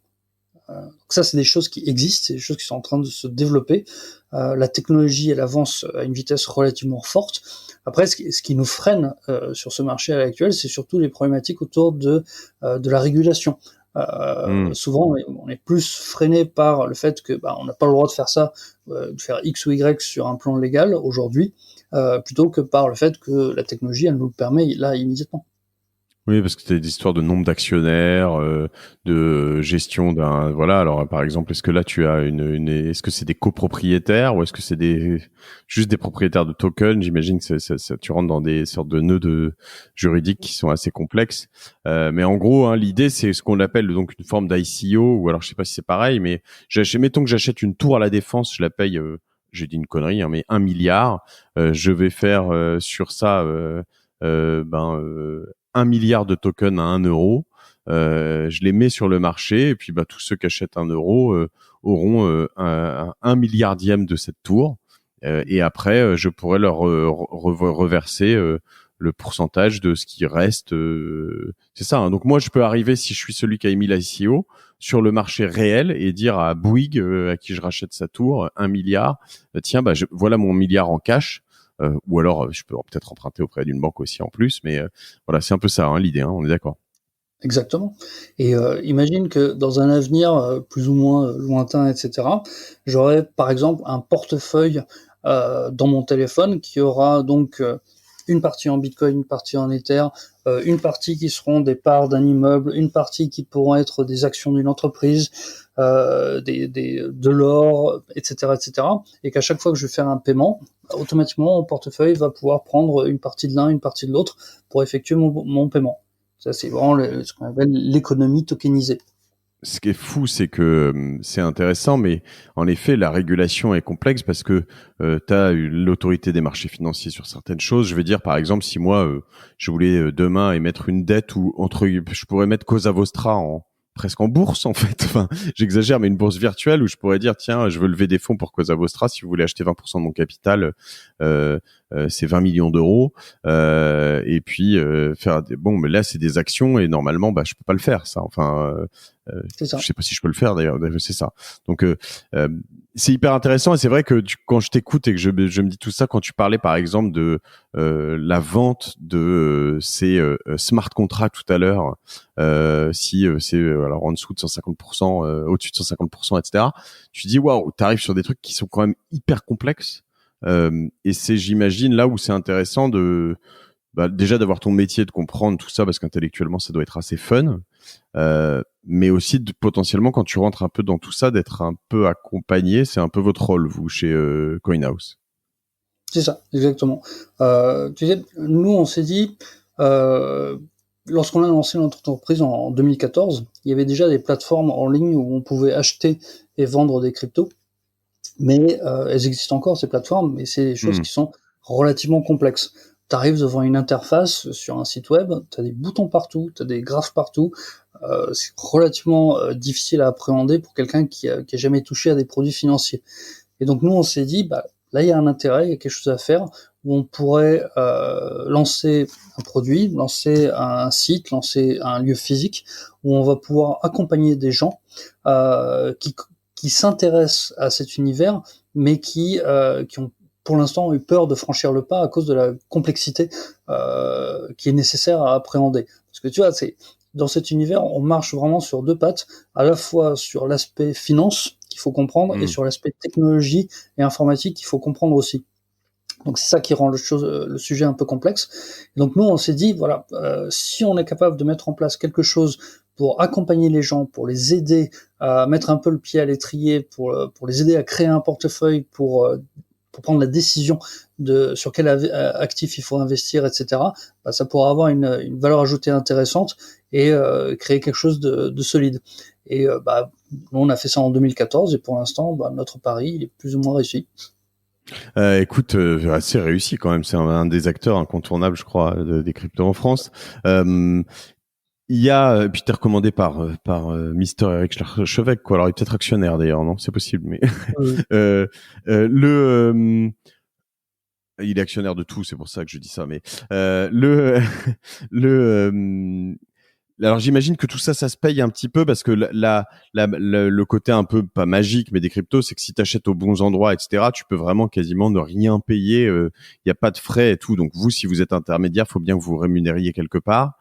Donc ça, c'est des choses qui existent, c'est des choses qui sont en train de se développer. La technologie, elle avance à une vitesse relativement forte. Après, ce qui nous freine sur ce marché à l'actuel, c'est surtout les problématiques autour de la régulation. Mhm. Souvent, on est plus freiné par le fait que on n'a pas le droit de faire ça, de faire X ou Y sur un plan légal aujourd'hui, plutôt que par le fait que la technologie, elle nous le permet là immédiatement. Oui, parce que c'était des histoires de nombre d'actionnaires, de gestion d'un, voilà. Alors, par exemple, est-ce que là tu as est-ce que c'est des copropriétaires ou est-ce que c'est juste des propriétaires de tokens? J'imagine que tu rentres dans des sortes de nœuds juridiques qui sont assez complexes. Mais en gros, hein, l'idée, c'est ce qu'on appelle donc une forme d'ICO, ou alors je sais pas si c'est pareil, mais mettons que j'achète une tour à la Défense, je la paye, j'ai dit une connerie, hein, mais 1 milliard. Je vais faire sur ça, 1 milliard de tokens à 1 euro. Je les mets sur le marché et puis bah, tous ceux qui achètent 1 euro auront un milliardième de cette tour. Et après, je pourrais leur reverser le pourcentage de ce qui reste. C'est ça. Hein. Donc moi, je peux arriver, si je suis celui qui a émis l'ICO, sur le marché réel et dire à Bouygues, à qui je rachète sa tour, 1 milliard, tiens, bah, voilà mon milliard en cash. Ou alors, je peux peut-être emprunter auprès d'une banque aussi en plus, mais voilà, c'est un peu ça hein, l'idée, hein, on est d'accord. Exactement. Et imagine que dans un avenir plus ou moins lointain, etc., j'aurai par exemple un portefeuille dans mon téléphone qui aura donc une partie en Bitcoin, une partie en Ether, une partie qui seront des parts d'un immeuble, une partie qui pourront être des actions d'une entreprise, de l'or, etc., etc. Et qu'à chaque fois que je vais faire un paiement, automatiquement mon portefeuille va pouvoir prendre une partie de l'un, une partie de l'autre pour effectuer mon paiement. Ça, c'est vraiment ce qu'on appelle l'économie tokenisée. Ce qui est fou, c'est que c'est intéressant, mais en effet, la régulation est complexe parce que tu as l'autorité des marchés financiers sur certaines choses. Je vais dire, par exemple, si moi, je voulais demain émettre une dette ou je pourrais mettre Cosa Vostra presque en bourse, en fait. Enfin, j'exagère, mais une bourse virtuelle où je pourrais dire, tiens, je veux lever des fonds pour Cosa Vostra. Si vous voulez acheter 20% de mon capital, c'est 20 millions d'euros. Et puis, bon, mais là, c'est des actions et normalement, bah, je peux pas le faire, ça. Enfin, C'est ça. je sais pas si je peux le faire d'ailleurs, c'est ça. Donc c'est hyper intéressant et c'est vrai que quand je t'écoute et que je me dis tout ça, quand tu parlais par exemple de la vente de ces smart contracts tout à l'heure, si c'est alors en dessous de 150%, au-dessus de 150%, etc. Tu dis waouh, t'arrives sur des trucs qui sont quand même hyper complexes. Et c'est, j'imagine, là où c'est intéressant déjà d'avoir ton métier, de comprendre tout ça, parce qu'intellectuellement, ça doit être assez fun. Mais aussi potentiellement, quand tu rentres un peu dans tout ça, d'être un peu accompagné. C'est un peu votre rôle, vous, chez CoinHouse. C'est ça, exactement. Tu sais, nous, on s'est dit, lorsqu'on a lancé notre entreprise en 2014, il y avait déjà des plateformes en ligne où on pouvait acheter et vendre des cryptos. Mais elles existent encore, ces plateformes, mais c'est des choses qui sont relativement complexes. Tu arrives devant une interface sur un site web, tu as des boutons partout, tu as des graphes partout. C'est relativement difficile à appréhender pour quelqu'un qui a jamais touché à des produits financiers. Et donc nous, on s'est dit, bah, là, il y a un intérêt, il y a quelque chose à faire, où on pourrait lancer un produit, lancer un site, lancer un lieu physique, où on va pouvoir accompagner des gens qui s'intéressent à cet univers, mais qui ont pour l'instant eu peur de franchir le pas à cause de la complexité qui est nécessaire à appréhender. Parce que tu vois, c'est dans cet univers, on marche vraiment sur deux pattes, à la fois sur l'aspect finance qu'il faut comprendre et sur l'aspect technologie et informatique qu'il faut comprendre aussi. Donc c'est ça qui rend le sujet un peu complexe. Et donc nous, on s'est dit, voilà, si on est capable de mettre en place quelque chose pour accompagner les gens, pour les aider à mettre un peu le pied à l'étrier, pour les aider à créer un portefeuille, pour prendre la décision de sur quel actif il faut investir, etc., bah, ça pourra avoir une valeur ajoutée intéressante et créer quelque chose de solide. Et bah, nous, on a fait ça en 2014 et pour l'instant, bah, notre pari, il est plus ou moins réussi. Écoute, assez réussi quand même. C'est un des acteurs incontournables, je crois, des cryptos en France. Il y a, puis t'es recommandé par Mister Eric Schleich, quoi. Alors il est peut-être actionnaire d'ailleurs, non? C'est possible, mais il est actionnaire de tout, c'est pour ça que je dis ça. Mais le alors j'imagine que tout ça, ça se paye un petit peu parce que le côté un peu pas magique, mais des cryptos, c'est que si tu achètes aux bons endroits, etc., tu peux vraiment quasiment ne rien payer. Il y a pas de frais et tout. Donc vous, si vous êtes intermédiaire, faut bien que vous vous rémunériez quelque part.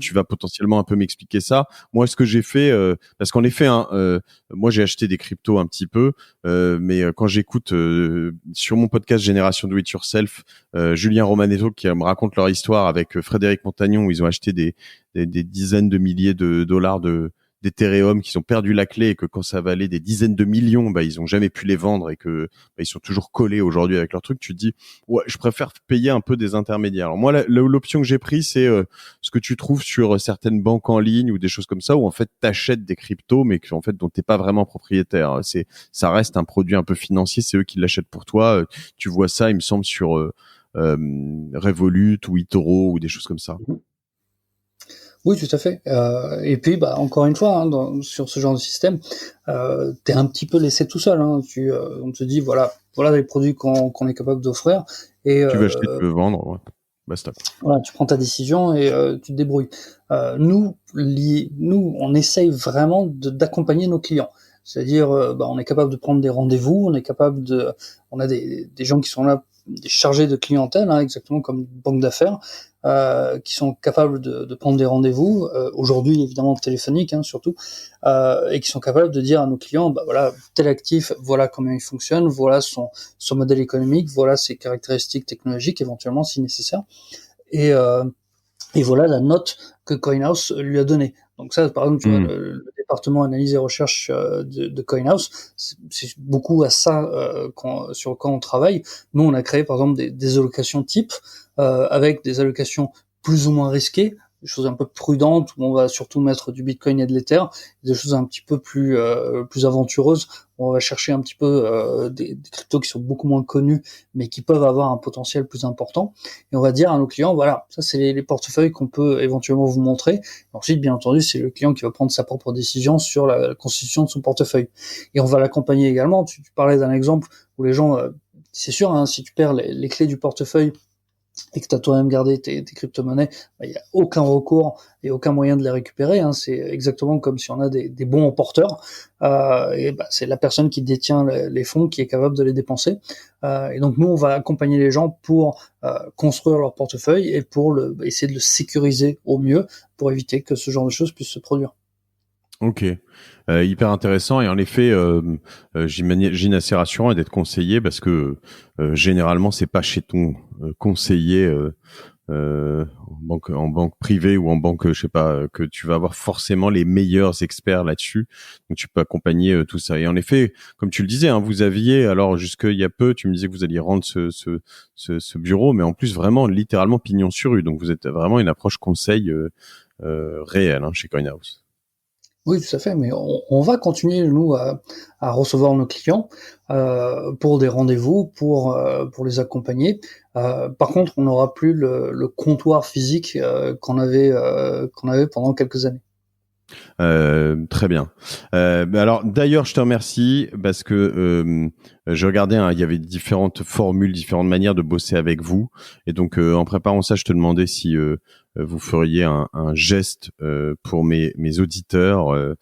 Tu vas potentiellement un peu m'expliquer ça. Moi, ce que j'ai fait, parce qu'en effet, moi j'ai acheté des cryptos un petit peu, mais quand j'écoute sur mon podcast Génération Do It Yourself, Julien Romanetto qui me raconte leur histoire avec Frédéric Montagnon où ils ont acheté des dizaines de milliers de dollars d'Ethereum qui ont perdu la clé et que quand ça valait des dizaines de millions, bah ils ont jamais pu les vendre et que bah, ils sont toujours collés aujourd'hui avec leur truc. Tu te dis ouais, je préfère payer un peu des intermédiaires. Alors moi l'option que j'ai prise c'est ce que tu trouves sur certaines banques en ligne ou des choses comme ça où en fait t'achètes des cryptos mais en fait dont t'es pas vraiment propriétaire. Ça reste un produit un peu financier, c'est eux qui l'achètent pour toi. Tu vois ça, il me semble sur Revolut ou eToro ou des choses comme ça. Oui, tout à fait. Et puis, bah, encore une fois, sur ce genre de système, t'es un petit peu laissé tout seul. On te dit, voilà les produits qu'on est capable d'offrir. Et tu veux acheter, tu veux vendre, ouais. Basta. Voilà, tu prends ta décision et tu te débrouilles. Nous, on essaye vraiment d'accompagner nos clients. C'est-à-dire, bah, on est capable de prendre des rendez-vous, on a des gens qui sont là, des chargés de clientèle, exactement comme une banque d'affaires, qui sont capables de prendre des rendez-vous, aujourd'hui évidemment téléphoniques surtout, et qui sont capables de dire à nos clients, bah voilà, tel actif, voilà comment il fonctionne, voilà son modèle économique, voilà ses caractéristiques technologiques éventuellement si nécessaire, et voilà la note que CoinHouse lui a donnée. Donc ça, par exemple, tu vois, le département analyse et recherche de CoinHouse, c'est beaucoup à ça sur quoi on travaille. Nous, on a créé par exemple des allocations types avec des allocations plus ou moins risquées, des choses un peu prudentes où on va surtout mettre du Bitcoin et de l'Ether, des choses un petit peu plus aventureuses où on va chercher un petit peu des cryptos qui sont beaucoup moins connus mais qui peuvent avoir un potentiel plus important. Et on va dire à nos clients, voilà, ça c'est les portefeuilles qu'on peut éventuellement vous montrer. Et ensuite, bien entendu, c'est le client qui va prendre sa propre décision sur la constitution de son portefeuille. Et on va l'accompagner également. Tu parlais d'un exemple où les gens, c'est sûr, si tu perds les clés du portefeuille et que tu as toi-même gardé tes crypto-monnaies, il n'y a aucun recours et aucun moyen de les récupérer. C'est exactement comme si on a des bons porteurs. Et bah, c'est la personne qui détient les fonds qui est capable de les dépenser. Et donc nous, on va accompagner les gens pour construire leur portefeuille et pour essayer de le sécuriser au mieux pour éviter que ce genre de choses puisse se produire. Ok, hyper intéressant et en effet, j'imagine assez rassurant et d'être conseillé parce que généralement c'est pas chez ton conseiller en banque privée ou en banque, je sais pas, que tu vas avoir forcément les meilleurs experts là-dessus. Donc tu peux accompagner tout ça. Et en effet, comme tu le disais, hein, vous aviez alors jusqu'il y a peu, tu me disais que vous alliez rendre ce bureau, mais en plus vraiment littéralement pignon sur rue. Donc vous êtes vraiment une approche conseil réelle chez CoinHouse. Oui, tout à fait, mais on va continuer, nous, à recevoir nos clients pour des rendez-vous, pour les accompagner. Par contre, on n'aura plus le comptoir physique qu'on avait pendant quelques années. Très bien. Alors d'ailleurs, je te remercie parce que je regardais, il y avait différentes formules, différentes manières de bosser avec vous, et donc en préparant ça, je te demandais si vous feriez un geste pour mes auditeurs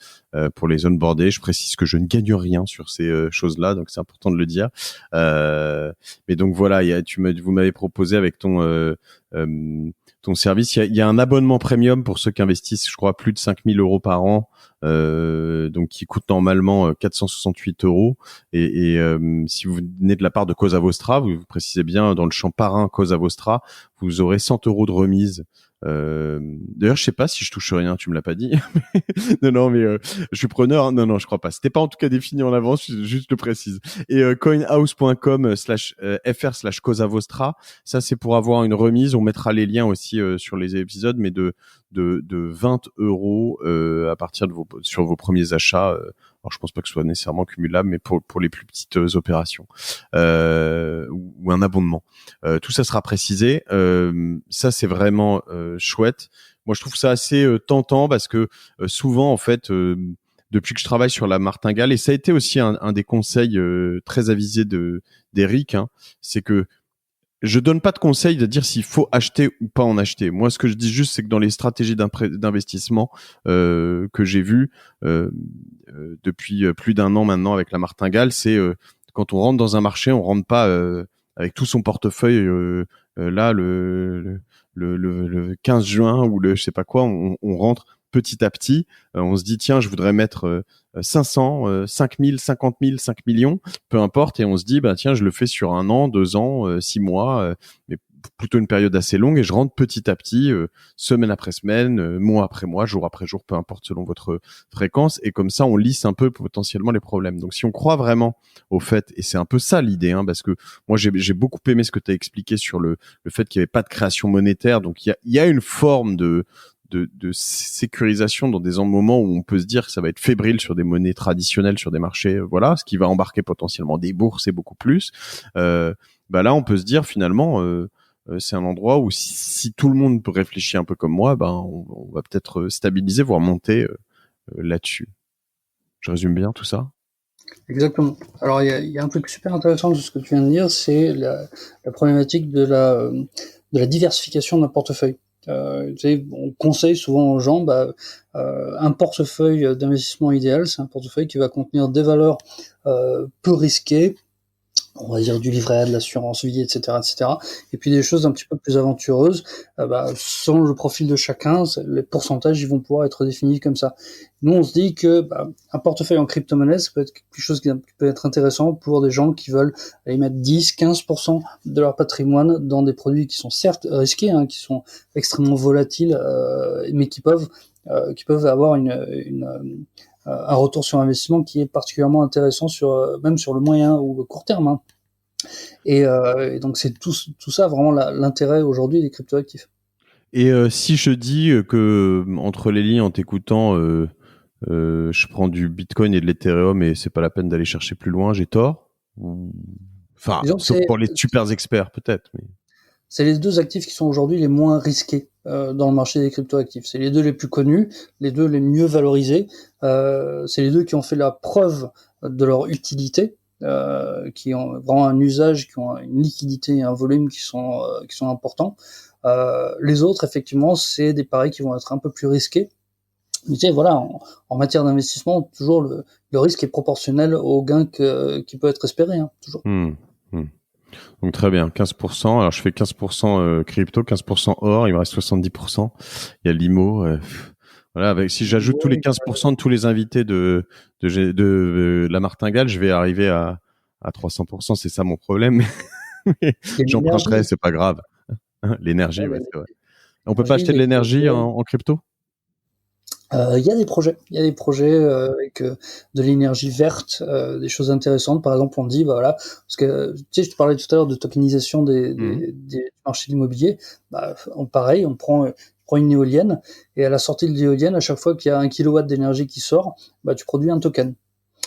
pour les onboarder. Je précise que je ne gagne rien sur ces choses-là, donc c'est important de le dire. Mais donc voilà, vous m'avez proposé avec ton service. Il y a un abonnement premium pour ceux qui investissent, je crois, plus de 5 000 euros par an, donc qui coûte normalement 468 euros. Et si vous venez de la part de Cosa Vostra, vous précisez bien dans le champ parrain Cosa Vostra, vous aurez 100 euros de remise. D'ailleurs, je sais pas si je touche rien, tu me l'as pas dit. Non, mais je suis preneur. Hein. Non, je crois pas. C'était pas en tout cas défini en avance, juste le précise. Et coinhouse.com/fr/Cosa Vostra, ça c'est pour avoir une remise. On mettra les liens aussi sur les épisodes, mais de 20 euros à partir de sur vos premiers achats. Alors je pense pas que ce soit nécessairement cumulable, mais pour les plus petites opérations ou un abondement. Tout ça sera précisé. Ça c'est vraiment chouette. Moi je trouve ça assez tentant parce que souvent en fait depuis que je travaille sur la martingale, et ça a été aussi un des conseils très avisés d'Eric, c'est que je donne pas de conseil de dire s'il faut acheter ou pas en acheter. Moi, ce que je dis juste, c'est que dans les stratégies d'investissement que j'ai vues depuis plus d'un an maintenant avec la martingale, c'est quand on rentre dans un marché, on rentre pas avec tout son portefeuille là le 15 juin ou le je sais pas quoi. On rentre petit à petit. On se dit tiens, je voudrais mettre 500, 5000, 50 000, 5 millions, peu importe, et on se dit bah tiens, je le fais sur 1 an, 2 ans, 6 mois, mais plutôt une période assez longue, et je rentre petit à petit, semaine après semaine, mois après mois, jour après jour, peu importe selon votre fréquence, et comme ça on lisse un peu potentiellement les problèmes. Donc si on croit vraiment au fait, et c'est un peu ça l'idée, parce que moi j'ai beaucoup aimé ce que tu as expliqué sur le fait qu'il n'y avait pas de création monétaire, donc il y a une forme de sécurisation dans des moments où on peut se dire que ça va être fébrile sur des monnaies traditionnelles, sur des marchés, voilà, ce qui va embarquer potentiellement des bourses et beaucoup plus. Là, on peut se dire finalement, c'est un endroit où si tout le monde peut réfléchir un peu comme moi, on va peut-être stabiliser, voire monter là-dessus. Je résume bien tout ça? Exactement. Alors, il y a un truc super intéressant de ce que tu viens de dire, c'est la problématique de la diversification d'un portefeuille. On conseille souvent aux gens, un portefeuille d'investissement idéal, c'est un portefeuille qui va contenir des valeurs peu risquées, on va dire du livret A, de l'assurance vie, etc., etc. Et puis des choses un petit peu plus aventureuses, selon le profil de chacun, les pourcentages ils vont pouvoir être définis comme ça. Nous, on se dit que un portefeuille en crypto-monnaie, ça peut être quelque chose qui peut être intéressant pour des gens qui veulent aller mettre 10-15% de leur patrimoine dans des produits qui sont certes risqués, qui sont extrêmement volatiles, mais qui peuvent avoir un retour sur investissement qui est particulièrement intéressant même sur le moyen ou le court terme. Et donc c'est tout ça vraiment l'intérêt aujourd'hui des cryptoactifs. Et si je dis que entre les lignes en t'écoutant, je prends du Bitcoin et de l'Ethereum et c'est pas la peine d'aller chercher plus loin, j'ai tort? Enfin, sauf pour les super experts peut-être. Mais... C'est les deux actifs qui sont aujourd'hui les moins risqués dans le marché des cryptoactifs. C'est les deux les plus connus, les deux les mieux valorisés. C'est les deux qui ont fait la preuve de leur utilité, qui ont vraiment un usage, qui ont une liquidité et un volume qui sont importants. Les autres, effectivement, c'est des paris qui vont être un peu plus risqués. Mais tu sais, voilà, en matière d'investissement, toujours le risque est proportionnel au gain qui peut être espéré, toujours. Donc très bien, 15%. Alors je fais 15% crypto, 15% or, il me reste 70%. Il y a l'IMO. Voilà, si j'ajoute tous les Ouais, 15% de tous les invités la Martingale, je vais arriver à 300%. C'est ça mon problème. il y a J'emprunterai, l'énergie. c'est pas grave. L'énergie, Ouais, ouais, c'est vrai. On peut pas l'énergie, acheter de les l'énergie projets. en crypto? Il y a des projets, avec de l'énergie verte, des choses intéressantes. Par exemple, on dit, bah, voilà, parce que tu sais, je te parlais tout à l'heure de tokenisation Mhm. des marchés immobiliers. Bah, pareil, on prend une éolienne et à la sortie de l'éolienne, à chaque fois qu'il y a 1 kilowatt d'énergie qui sort, bah, tu produis un token.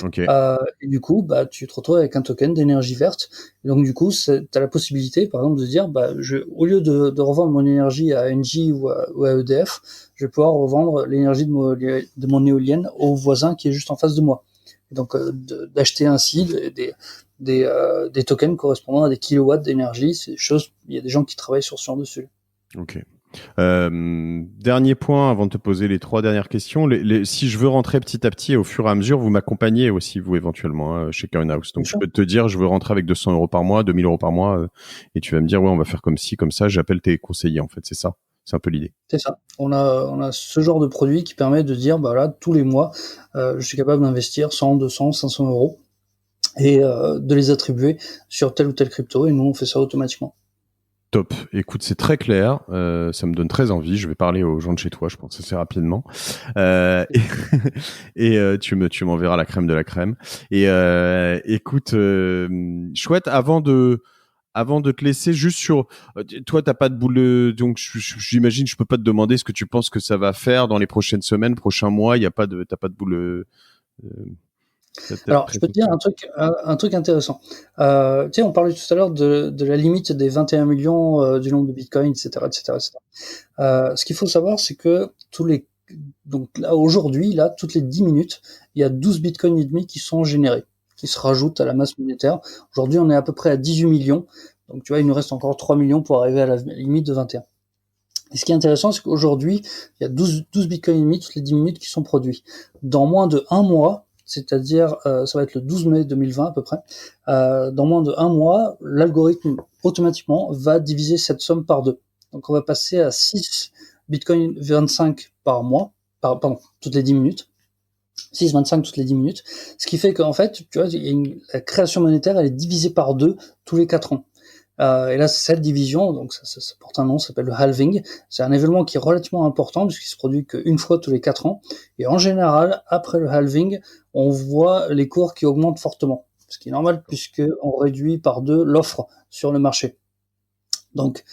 Ok. Et du coup, bah, tu te retrouves avec un token d'énergie verte. Et donc, du coup, tu as la possibilité, par exemple, de dire, bah, au lieu de revendre mon énergie à Engie ou à EDF, je vais pouvoir revendre l'énergie de mon éolienne au voisin qui est juste en face de moi. Et donc, d'acheter ainsi des tokens correspondant à des kilowatts d'énergie. C'est des choses, il y a des gens qui travaillent sur ce genre de sujet. Ok. Dernier point avant de te poser les 3 dernières questions. Si je veux rentrer petit à petit, au fur et à mesure, vous m'accompagnez aussi, vous, éventuellement, chez Coin House. Bien Donc, je sûr. peux te dire, je veux rentrer avec 200 euros par mois, 2000 euros par mois, et tu vas me dire, ouais, on va faire comme ci, comme ça. J'appelle tes conseillers, en fait. C'est ça. C'est un peu l'idée. C'est ça. On a ce genre de produit qui permet de dire, bah là, tous les mois, je suis capable d'investir 100, 200, 500 euros et de les attribuer sur telle ou telle crypto, et nous, on fait ça automatiquement. Top. Écoute, c'est très clair. Ça me donne très envie. Je vais parler aux gens de chez toi, je pense, assez rapidement. Et, tu m'enverras la crème de la crème. Et écoute, chouette. Avant de te laisser, juste sur, toi, t'as pas de boule, donc j'imagine, je peux pas te demander ce que tu penses que ça va faire dans les prochaines semaines, prochains mois. T'as pas de boule. Peut-être Alors, je peux te dire précise. un truc intéressant. Tu sais, on parlait tout à l'heure de la limite des 21 millions du nombre de bitcoins, etc., etc., etc. Ce qu'il faut savoir, c'est que donc là, aujourd'hui, là, toutes les 10 minutes, il y a 12 bitcoins et demi qui sont générés, qui se rajoutent à la masse monétaire. Aujourd'hui, on est à peu près à 18 millions. Donc, tu vois, il nous reste encore 3 millions pour arriver à la limite de 21. Et ce qui est intéressant, c'est qu'aujourd'hui, il y a 12 bitcoins et demi toutes les 10 minutes qui sont produits. Dans moins de un mois, c'est-à-dire, ça va être le 12 mai 2020 à peu près, dans moins de un mois, l'algorithme automatiquement va diviser cette somme par deux. Donc on va passer à 6 bitcoin 25 par mois, pardon, toutes les 10 minutes. 6,25 toutes les 10 minutes. Ce qui fait qu'en fait, tu vois, la création monétaire, elle est divisée par deux tous les 4 ans. Et là, cette division, donc ça porte un nom, ça s'appelle le halving. C'est un événement qui est relativement important puisqu'il se produit qu'une fois tous les 4 ans. Et en général, après le halving, on voit les cours qui augmentent fortement. Ce qui est normal puisqu'on réduit par deux l'offre sur le marché. Donc,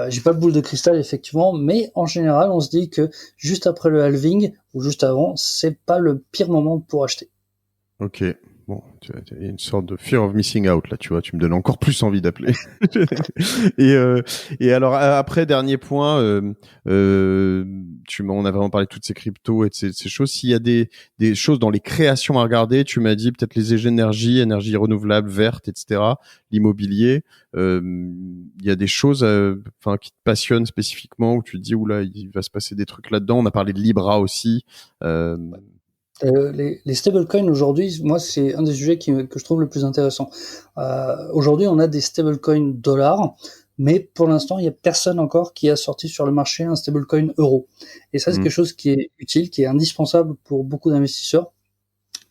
j'ai pas de boule de cristal effectivement, mais en général, on se dit que juste après le halving ou juste avant, c'est pas le pire moment pour acheter. Ok. Bon, tu as une sorte de fear of missing out là, tu vois, tu me donnes encore plus envie d'appeler. et et alors après dernier point, tu m'en as vraiment parlé de toutes ces cryptos et de ces choses. S'il y a des choses dans les créations à regarder, tu m'as dit peut-être les énergies, énergie renouvelable, verte, etc. L'immobilier, il y a des choses, enfin qui te passionnent spécifiquement où tu te dis oula, il va se passer des trucs là-dedans. On a parlé de Libra aussi. Euh, Les stablecoins aujourd'hui, moi, c'est un des sujets que je trouve le plus intéressant. Aujourd'hui, on a des stablecoins dollars, mais pour l'instant, il n'y a personne encore qui a sorti sur le marché un stablecoin euro. Et ça, c'est quelque chose qui est utile, qui est indispensable pour beaucoup d'investisseurs.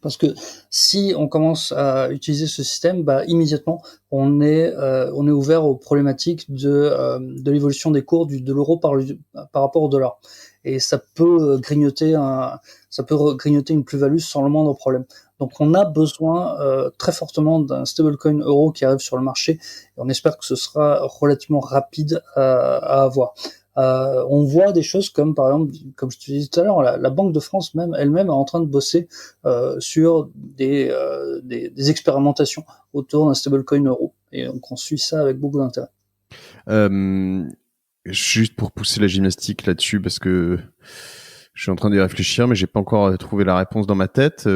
Parce que si on commence à utiliser ce système, bah, immédiatement, on est ouvert aux problématiques de l'évolution des cours de l'euro par rapport au dollar. Et ça peut grignoter une plus-value sans le moindre problème. Donc, on a besoin très fortement d'un stablecoin euro qui arrive sur le marché. Et on espère que ce sera relativement rapide à avoir. On voit des choses comme, par exemple, comme je te disais tout à l'heure, la Banque de France même elle-même est en train de bosser sur des expérimentations autour d'un stablecoin euro. Et donc on suit ça avec beaucoup d'intérêt. Euh, Juste pour pousser la gymnastique là-dessus, parce que je suis en train d'y réfléchir, mais j'ai pas encore trouvé la réponse dans ma tête.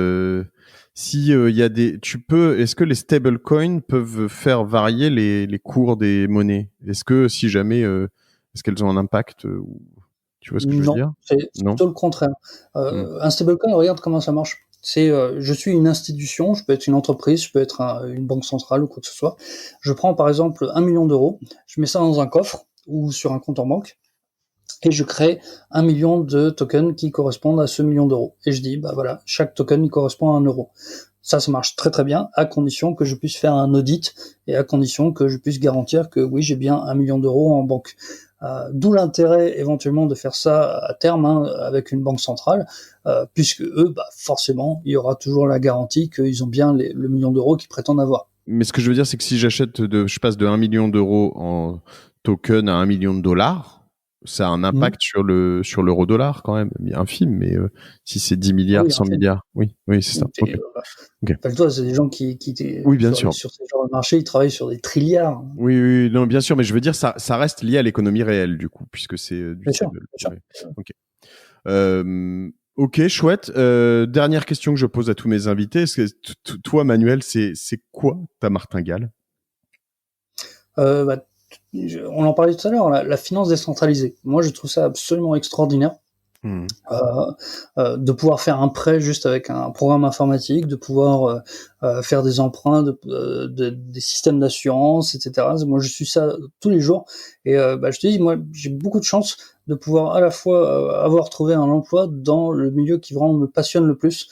Si il y a est-ce que les stablecoins peuvent faire varier les cours des monnaies? Est-ce que si jamais, est-ce qu'elles ont un impact tu vois ce que je veux Non, dire? c'est Non? plutôt le contraire. Hmm. Un stablecoin, regarde comment ça marche. Je suis une institution, je peux être une entreprise, je peux être une banque centrale ou quoi que ce soit. Je prends par exemple 1 million d'euros, je mets ça dans un coffre ou sur un compte en banque. et je crée 1 million de tokens qui correspondent à ce million d'euros. Et je dis, bah voilà, chaque token il correspond à 1 euro. Ça marche très très bien, à condition que je puisse faire un audit et à condition que je puisse garantir que oui, j'ai bien 1 million d'euros en banque. D'où l'intérêt éventuellement de faire ça à terme avec une banque centrale, puisque eux, bah, forcément, il y aura toujours la garantie qu'ils ont bien le million d'euros qu'ils prétendent avoir. Mais ce que je veux dire, c'est que si je passe de 1 million d'euros en token à 1 million de dollars, ça a un impact sur l'euro-dollar quand même, infime, mais si c'est 10 milliards, oui, 100 milliards, oui, c'est ça. Okay. Rappelle-toi, c'est des gens qui oui, bien sûr. Sur ces genres de marché, ils travaillent sur des trilliards. Oui, non, bien sûr, mais je veux dire, ça reste lié à l'économie réelle, du coup, puisque c'est du stable. Bien sûr. Ok. Ok, chouette. Dernière question que je pose à tous mes invités. Est-ce que toi, Manuel, c'est quoi ta martingale? On en parlait tout à l'heure, la finance décentralisée. Moi, je trouve ça absolument extraordinaire. De pouvoir faire un prêt juste avec un programme informatique, de pouvoir faire des emprunts, des systèmes d'assurance, etc. Moi, je suis ça tous les jours. Et je te dis, moi, j'ai beaucoup de chance de pouvoir à la fois avoir trouvé un emploi dans le milieu qui vraiment me passionne le plus,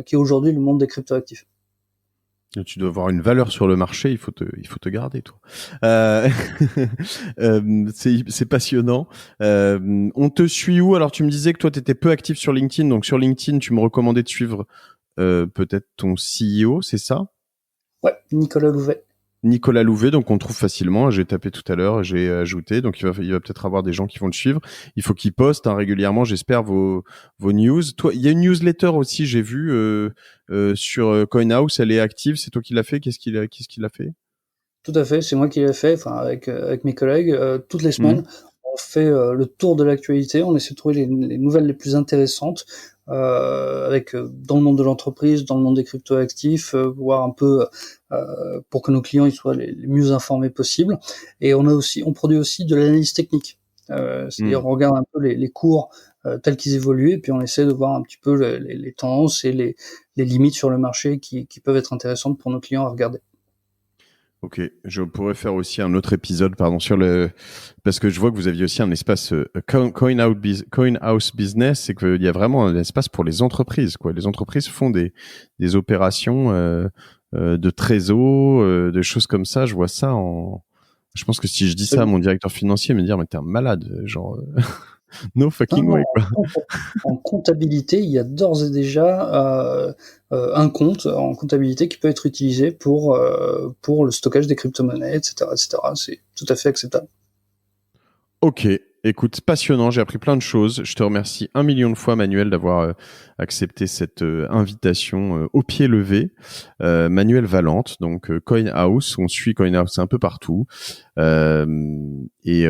qui est aujourd'hui le monde des cryptoactifs. Tu dois avoir une valeur sur le marché, il faut te garder, toi. C'est passionnant. On te suit où? Alors, tu me disais que toi, tu étais peu actif sur LinkedIn. Donc, sur LinkedIn, tu me recommandais de suivre peut-être ton CEO, c'est ça? Ouais, Nicolas Louvet. Nicolas Louvet, donc on le trouve facilement. J'ai tapé tout à l'heure, j'ai ajouté, donc il va peut-être avoir des gens qui vont le suivre. Il faut qu'il poste régulièrement, j'espère, vos news. Toi, il y a une newsletter aussi, j'ai vu sur CoinHouse, elle est active. C'est toi qui l'as fait? Qu'est-ce qu'il a fait? Tout à fait, c'est moi qui l'ai fait. Enfin, avec mes collègues, toutes les semaines, on fait le tour de l'actualité. On essaie de trouver les nouvelles les plus intéressantes. Avec dans le monde de l'entreprise, dans le monde des cryptoactifs, voir un peu pour que nos clients ils soient les mieux informés possibles. Et on produit aussi de l'analyse technique. C'est-à-dire on regarde un peu les cours tels qu'ils évoluent, et puis on essaie de voir un petit peu les tendances et les limites sur le marché qui peuvent être intéressantes pour nos clients à regarder. Ok, je pourrais faire aussi un autre épisode, parce que je vois que vous aviez aussi un espace CoinHouse Business, c'est qu'il y a vraiment un espace pour les entreprises, quoi. Les entreprises font des opérations de trésor, de choses comme ça. Je vois ça je pense que si je dis ça à mon directeur financier, il me dire mais t'es un malade, genre. No fucking way, quoi. En comptabilité, il y a d'ores et déjà un compte en comptabilité qui peut être utilisé pour le stockage des crypto-monnaies, etc., etc. C'est tout à fait acceptable. Ok, écoute, passionnant, j'ai appris plein de choses. Je te remercie 1 million de fois, Manuel, d'avoir accepté cette invitation au pied levé. Manuel Valente, donc CoinHouse, on suit CoinHouse un peu partout. Et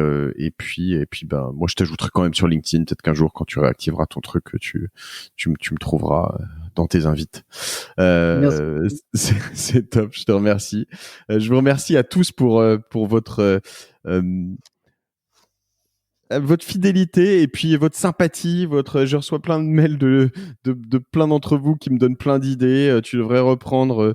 puis moi je t'ajouterai quand même sur LinkedIn, peut-être qu'un jour quand tu réactiveras ton truc, tu me trouveras dans tes invites. C'est top, je te remercie. Je vous remercie à tous pour votre fidélité et puis votre sympathie, je reçois plein de mails de plein d'entre vous qui me donnent plein d'idées. Tu devrais reprendre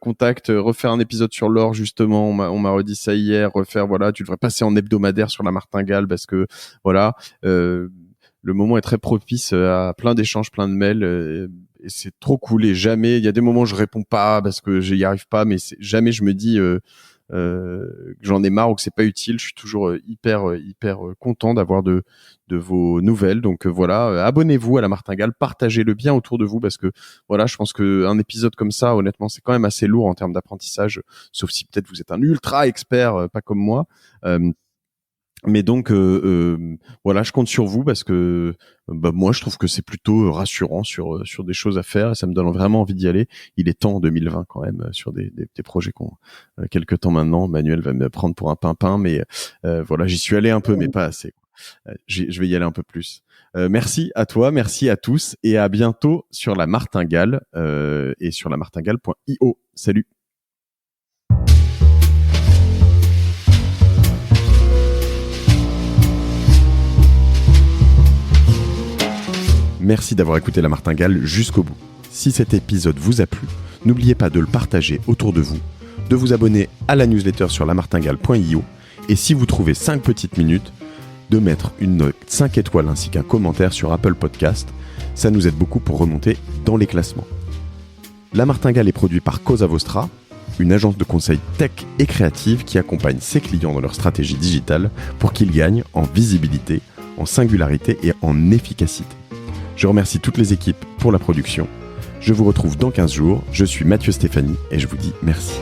contact, refaire un épisode sur l'or justement. On m'a redit ça hier. Tu devrais passer en hebdomadaire sur la martingale parce que voilà, le moment est très propice à plein d'échanges, plein de mails. Et c'est trop cool. Et jamais, il y a des moments où je réponds pas parce que j'y arrive pas, mais jamais je me dis que j'en ai marre ou que c'est pas utile. Je suis toujours hyper content d'avoir de vos nouvelles. Donc voilà, abonnez-vous à la martingale, partagez-le bien autour de vous parce que voilà, je pense que un épisode comme ça, honnêtement, c'est quand même assez lourd en termes d'apprentissage, sauf si peut-être vous êtes un ultra expert, pas comme moi. Mais donc voilà, je compte sur vous parce que moi je trouve que c'est plutôt rassurant sur des choses à faire et ça me donne vraiment envie d'y aller. Il est temps en 2020 quand même sur des projets qu'on quelques temps maintenant. Manuel va me prendre pour un pimpin, mais voilà, j'y suis allé un peu mais pas assez. Je vais y aller un peu plus. Merci à toi, merci à tous et à bientôt sur la martingale et sur la martingale.io. Salut. Merci d'avoir écouté La Martingale jusqu'au bout. Si cet épisode vous a plu, n'oubliez pas de le partager autour de vous, de vous abonner à la newsletter sur lamartingale.io et si vous trouvez 5 petites minutes, de mettre une note 5 étoiles ainsi qu'un commentaire sur Apple Podcast. Ça nous aide beaucoup pour remonter dans les classements. La Martingale est produite par Cosa Vostra, une agence de conseil tech et créative qui accompagne ses clients dans leur stratégie digitale pour qu'ils gagnent en visibilité, en singularité et en efficacité. Je remercie toutes les équipes pour la production. Je vous retrouve dans 15 jours. Je suis Mathieu Stéphanie et je vous dis merci.